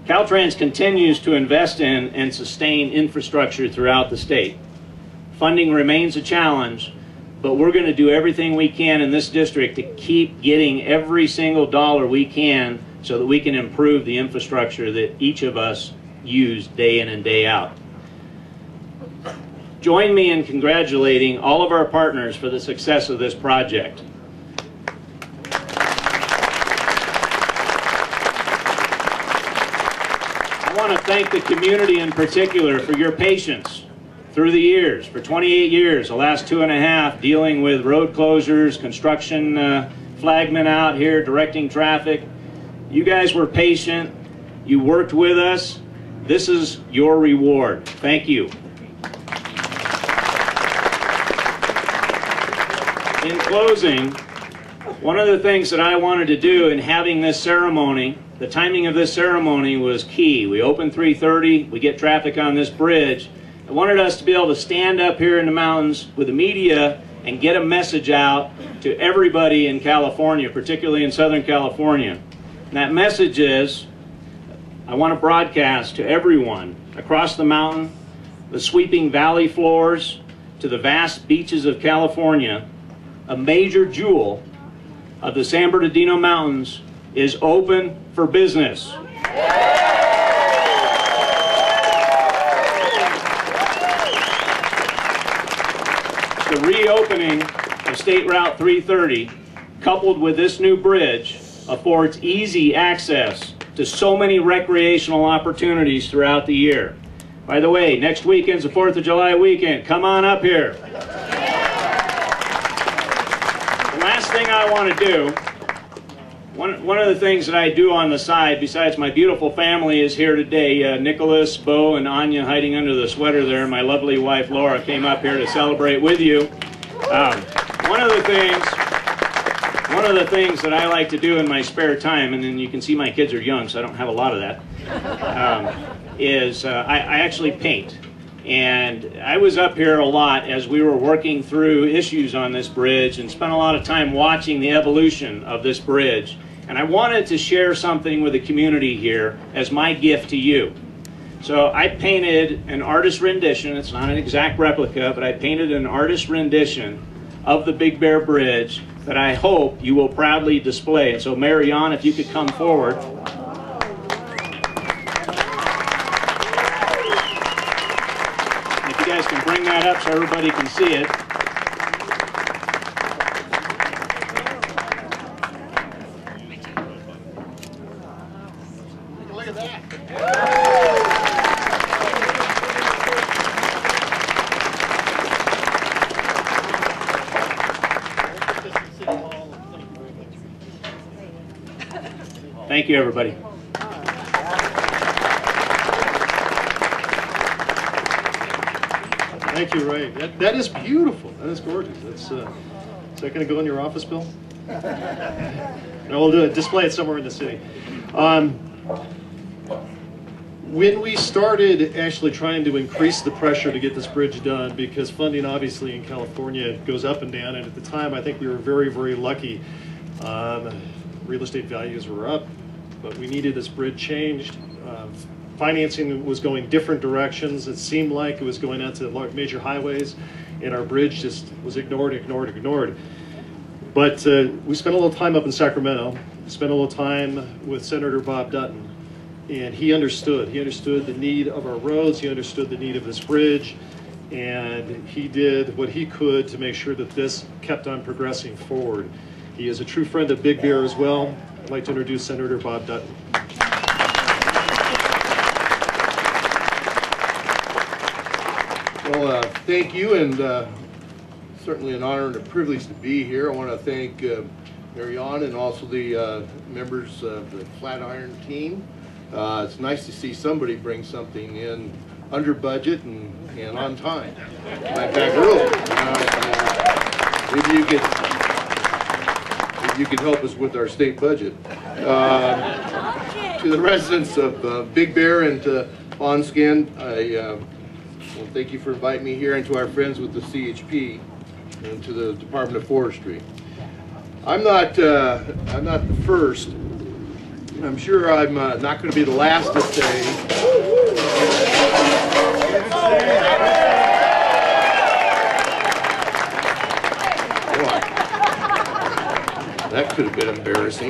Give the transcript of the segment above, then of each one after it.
Caltrans continues to invest in and sustain infrastructure throughout the state. Funding remains a challenge, but we're going to do everything we can in this district to keep getting every single dollar we can so that we can improve the infrastructure that each of us use day in and day out. Join me in congratulating all of our partners for the success of this project. I want to thank the community in particular for your patience through the years. For 28 years, the last 2.5, dealing with road closures, construction flagmen out here, directing traffic. You guys were patient. You worked with us. This is your reward. Thank you. In closing, one of the things that I wanted to do in having this ceremony, the timing of this ceremony was key. We open 3:30, we get traffic on this bridge. I wanted us to be able to stand up here in the mountains with the media and get a message out to everybody in California, particularly in Southern California. And that message is, I want to broadcast to everyone across the mountain, the sweeping valley floors, to the vast beaches of California, a major jewel of the San Bernardino Mountains is open for business. The reopening of State Route 330, coupled with this new bridge, affords easy access to so many recreational opportunities throughout the year. By the way, next weekend's the 4th of July weekend. Come on up here. The last thing I want to do, one of the things that I do on the side, besides my beautiful family is here today. Nicholas, Bo, and Anya hiding under the sweater there. My lovely wife Laura came up here to celebrate with you. One of the things that I like to do in my spare time, and then you can see my kids are young, so I don't have a lot of that, is I actually paint. And I was up here a lot as we were working through issues on this bridge and spent a lot of time watching the evolution of this bridge. And I wanted to share something with the community here as my gift to you. So I painted an artist rendition. It's not an exact replica, but I painted an artist rendition of the Big Bear Bridge that I hope you will proudly display. And so Mayor Jan, if you could come forward. If you guys can bring that up so everybody can see it. Look at that. Thank you, everybody. Thank you, Ray. That is beautiful. That is gorgeous. That's, is that going to go in your office, Bill? No, we'll display it somewhere in the city. When we started actually trying to increase the pressure to get this bridge done, because funding obviously in California goes up and down, and at the time I think we were very, very lucky. Real estate values were up, but we needed this bridge changed. Financing was going different directions. It seemed like it was going out to major highways, and our bridge just was ignored. But we spent a little time up in Sacramento, spent a little time with Senator Bob Dutton, and he understood. He understood the need of our roads, he understood the need of this bridge, and he did what he could to make sure that this kept on progressing forward. He is a true friend of Big Bear as well. I'd like to introduce Senator Bob Dutton. Well, thank you, and certainly an honor and a privilege to be here. I want to thank Mary Ann and also the members of the Flatiron team. It's nice to see somebody bring something in under budget and on time. In fact, early. Maybe you could help us with our state budget. To the residents of Big Bear and to Fawnskin, well, thank you for inviting me here, and to our friends with the CHP and to the Department of Forestry. I'm not the first I'm sure I'm not going to be the last to say. Boy, that could have been embarrassing.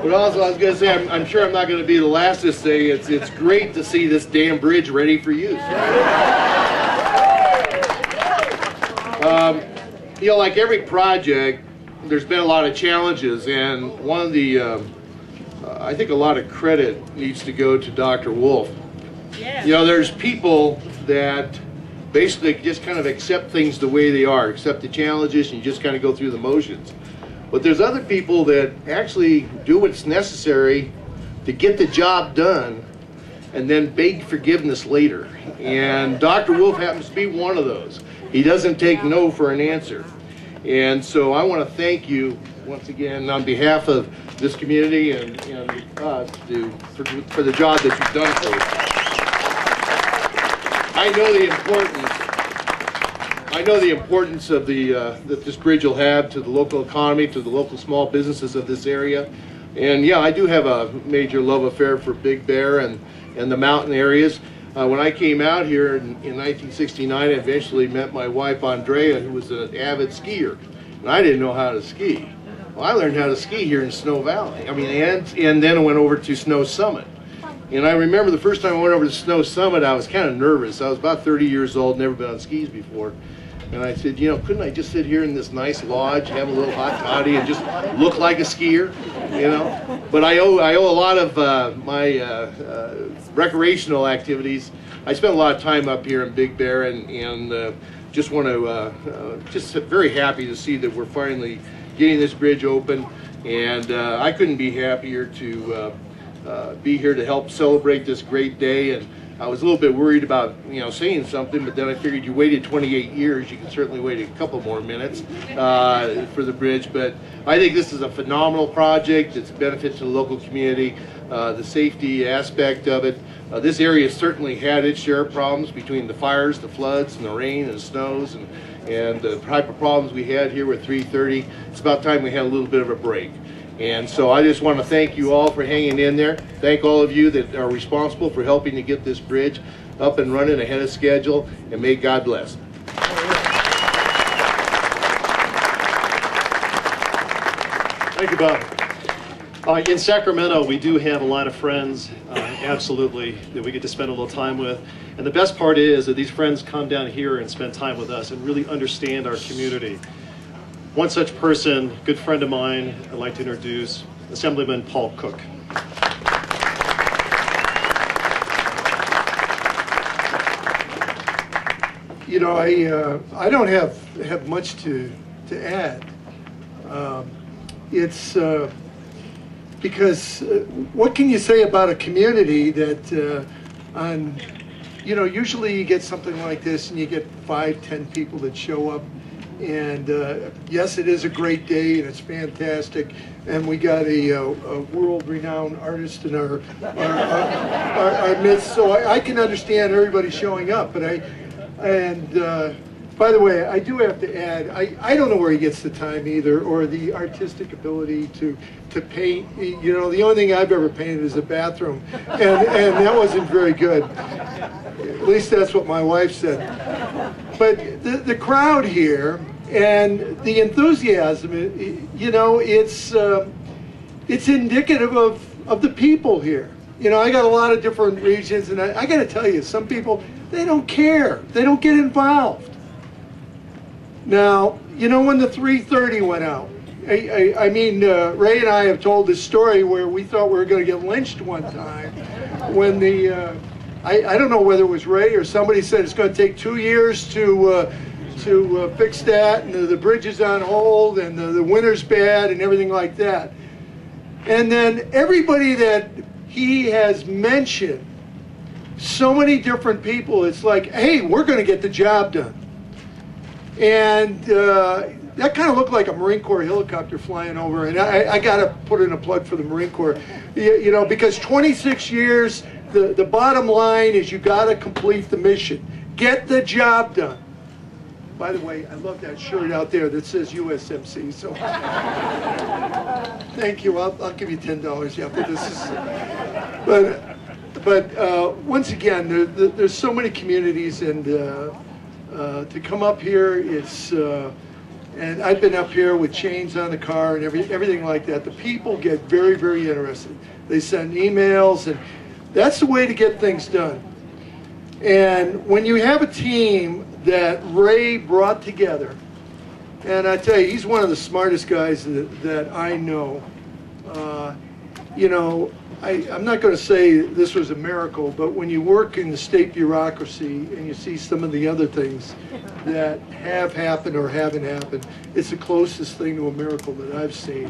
But also, I was going to say, I'm sure I'm not going to be the last to say it's great to see this damn bridge ready for use. You know, like every project, there's been a lot of challenges, and one of the, I think a lot of credit needs to go to Dr. Wolf. Yeah. You know, there's people that basically just kind of accept things the way they are, accept the challenges, and you just kind of go through the motions. But there's other people that actually do what's necessary to get the job done and then beg forgiveness later. And Dr. Wolf happens to be one of those. He doesn't take no for an answer. And so I want to thank you once again on behalf of this community and us for the job that you've done for us. I know the importance of that this bridge will have to the local economy, to the local small businesses of this area. And yeah, I do have a major love affair for Big Bear and the mountain areas. When I came out here in 1969, I eventually met my wife Andrea, who was an avid skier, and I didn't know how to ski. Well, I learned how to ski here in Snow Valley. I mean, and then I went over to Snow Summit. And I remember the first time I went over to Snow Summit, I was kind of nervous. I was about 30 years old, never been on skis before. And I said, you know, couldn't I just sit here in this nice lodge, have a little hot toddy, and just look like a skier, you know? But I owe a lot of my recreational activities. I spent a lot of time up here in Big Bear, and just want to, just very happy to see that we're finally getting this bridge open. And I couldn't be happier to be here to help celebrate this great day. And I was a little bit worried about, you know, saying something, but then I figured you waited 28 years, you can certainly wait a couple more minutes for the bridge. But I think this is a phenomenal project. It's a benefit to the local community, the safety aspect of it. This area certainly had its share of problems between the fires, the floods, and the rain and the snows, and the type of problems we had here with 330. It's about time we had a little bit of a break. And so I just want to thank you all for hanging in there. Thank all of you that are responsible for helping to get this bridge up and running ahead of schedule, and may God bless. Thank you, Bob. In Sacramento, we do have a lot of friends, absolutely, that we get to spend a little time with. And the best part is that these friends come down here and spend time with us and really understand our community. One such person, good friend of mine, I'd like to introduce Assemblyman Paul Cook. You know, I don't have much to add. It's because what can you say about a community that you know, usually you get something like this and you get 5-10 people that show up. And yes, it is a great day and it's fantastic, and we got a world-renowned artist in our midst, so I can understand everybody showing up. But by the way, I do have to add, I don't know where he gets the time either, or the artistic ability to paint. You know, the only thing I've ever painted is a bathroom, and that wasn't very good. At least that's what my wife said. But the crowd here and the enthusiasm, you know, it's indicative of the people here. You know, I got a lot of different regions, and I got to tell you, some people, they don't care. They don't get involved. Now, you know, when the 330 went out, I mean, Ray and I have told this story where we thought we were going to get lynched one time when the I don't know whether it was Ray or somebody said it's going to take 2 years to fix that, and the bridge is on hold, and the winter's bad, and everything like that. And then everybody that he has mentioned, so many different people, it's like, hey, we're going to get the job done. And that kind of looked like a Marine Corps helicopter flying over, and I got to put in a plug for the Marine Corps, you know, because 26 years, the bottom line is you got to complete the mission. Get the job done. By the way, I love that shirt out there that says USMC. So thank you. I'll give you $10. Yeah, but this is. But once again, there's so many communities, and to come up here, it's. And I've been up here with chains on the car and everything like that. The people get very, very interested. They send emails, and that's the way to get things done. And when you have a team that Ray brought together, and I tell you, he's one of the smartest guys that I know. You know, I'm not going to say this was a miracle, but when you work in the state bureaucracy and you see some of the other things that have happened or haven't happened, it's the closest thing to a miracle that I've seen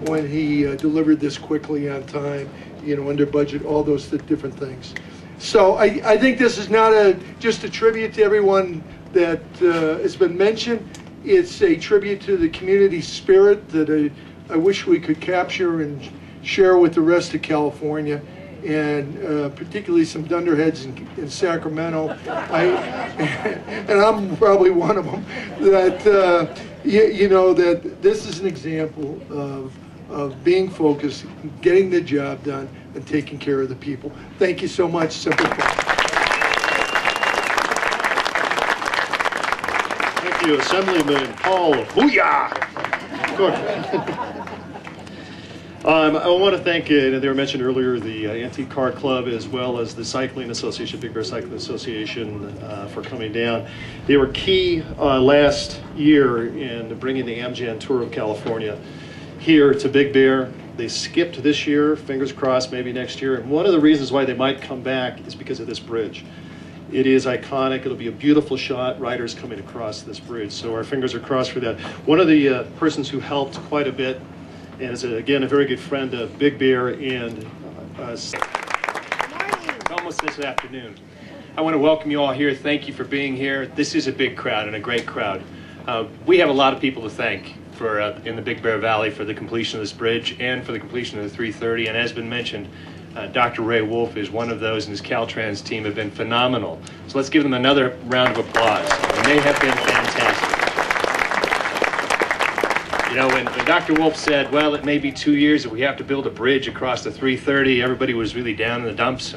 when he delivered this quickly on time, you know, under budget, all those different things. So I think this is not just a tribute to everyone that has been mentioned. It's a tribute to the community spirit that I wish we could capture and share with the rest of California, and particularly some dunderheads in Sacramento. And I'm probably one of them. That you know, that this is an example of being focused, getting the job done, and taking care of the people. Thank you so much. Simple. Thank you, Assemblyman Paul. Booyah! I want to thank, they were mentioned earlier, the Antique Car Club as well as the Cycling Association, Big Bear Cycling Association, for coming down. They were key last year in bringing the Amgen Tour of California here to Big Bear. They skipped this year, fingers crossed, maybe next year. And one of the reasons why they might come back is because of this bridge. It is iconic. It'll be a beautiful shot, riders coming across this bridge. So our fingers are crossed for that. One of the persons who helped quite a bit, and is, again, a very good friend of Big Bear and us. It's almost this afternoon. I want to welcome you all here. Thank you for being here. This is a big crowd and a great crowd. We have a lot of people to thank for in the Big Bear Valley for the completion of this bridge and for the completion of the 330. And as been mentioned, Dr. Ray Wolf is one of those, and his Caltrans team have been phenomenal. So let's give them another round of applause. And they have been fantastic. You know, when Dr. Wolf said, well, it may be 2 years if we have to build a bridge across the 330, everybody was really down in the dumps,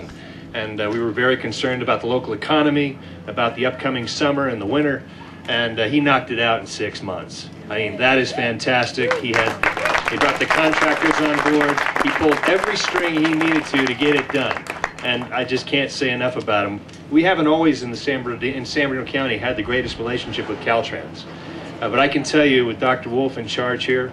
and we were very concerned about the local economy, about the upcoming summer and the winter, and he knocked it out in 6 months. I mean, that is fantastic. He brought the contractors on board. He pulled every string he needed to get it done, and I just can't say enough about him. We haven't always in San Bernardino County had the greatest relationship with Caltrans. But I can tell you, with Dr. Wolf in charge here,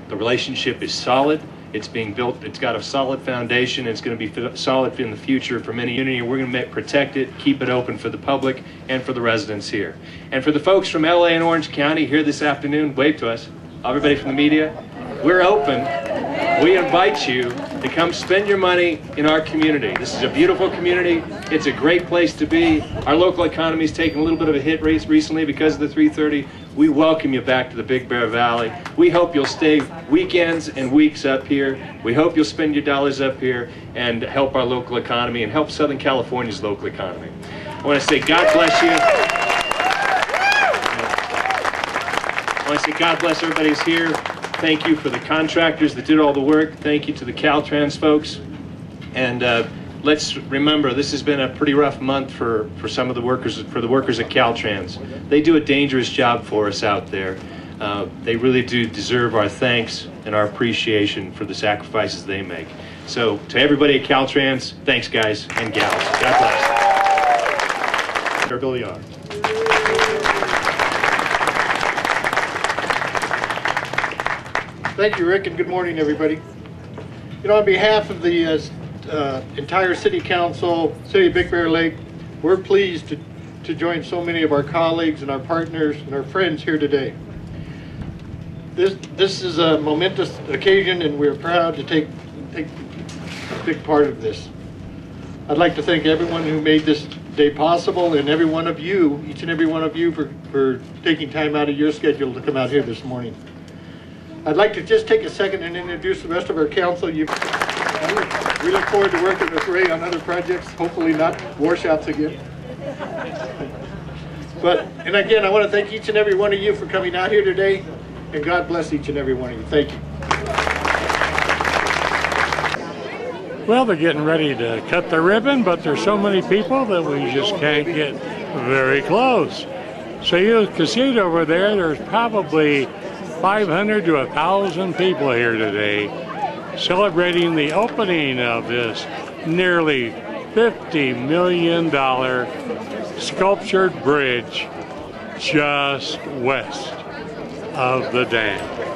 the relationship is solid. It's being built. It's got a solid foundation. It's going to be solid in the future for many unity. We're going to protect it, keep it open for the public and for the residents here. And for the folks from LA and Orange County here this afternoon, wave to us. Everybody from the media, we're open. We invite you to come spend your money in our community. This is a beautiful community. It's a great place to be. Our local economy's taken a little bit of a hit recently because of the 330. We welcome you back to the Big Bear Valley. We hope you'll stay weekends and weeks up here. We hope you'll spend your dollars up here and help our local economy and help Southern California's local economy. I want to say God bless you. I want to say God bless everybody who's here. Thank you for the contractors that did all the work. Thank you to the Caltrans folks. And let's remember, this has been a pretty rough month for some of the workers, for the workers at Caltrans. They do a dangerous job for us out there. They really do deserve our thanks and our appreciation for the sacrifices they make. So to everybody at Caltrans, thanks guys and gals. God bless. Mayor Bill Young. Thank you, Rick, and good morning, everybody. You know, on behalf of the entire City Council, City of Big Bear Lake, we're pleased to join so many of our colleagues and our partners and our friends here today. This is a momentous occasion, and we're proud to take a big part of this. I'd like to thank everyone who made this day possible, and every one of you, each and every one of you, for taking time out of your schedule to come out here this morning. I'd like to just take a second and introduce the rest of our council. We look forward to working with Ray on other projects, hopefully not washouts again. And again, I want to thank each and every one of you for coming out here today, and God bless each and every one of you. Thank you. Well, they're getting ready to cut the ribbon, but there's so many people that we just can't get very close. So you can see it over there, there's probably 500 to 1,000 people here today celebrating the opening of this nearly $50 million sculptured bridge just west of the dam.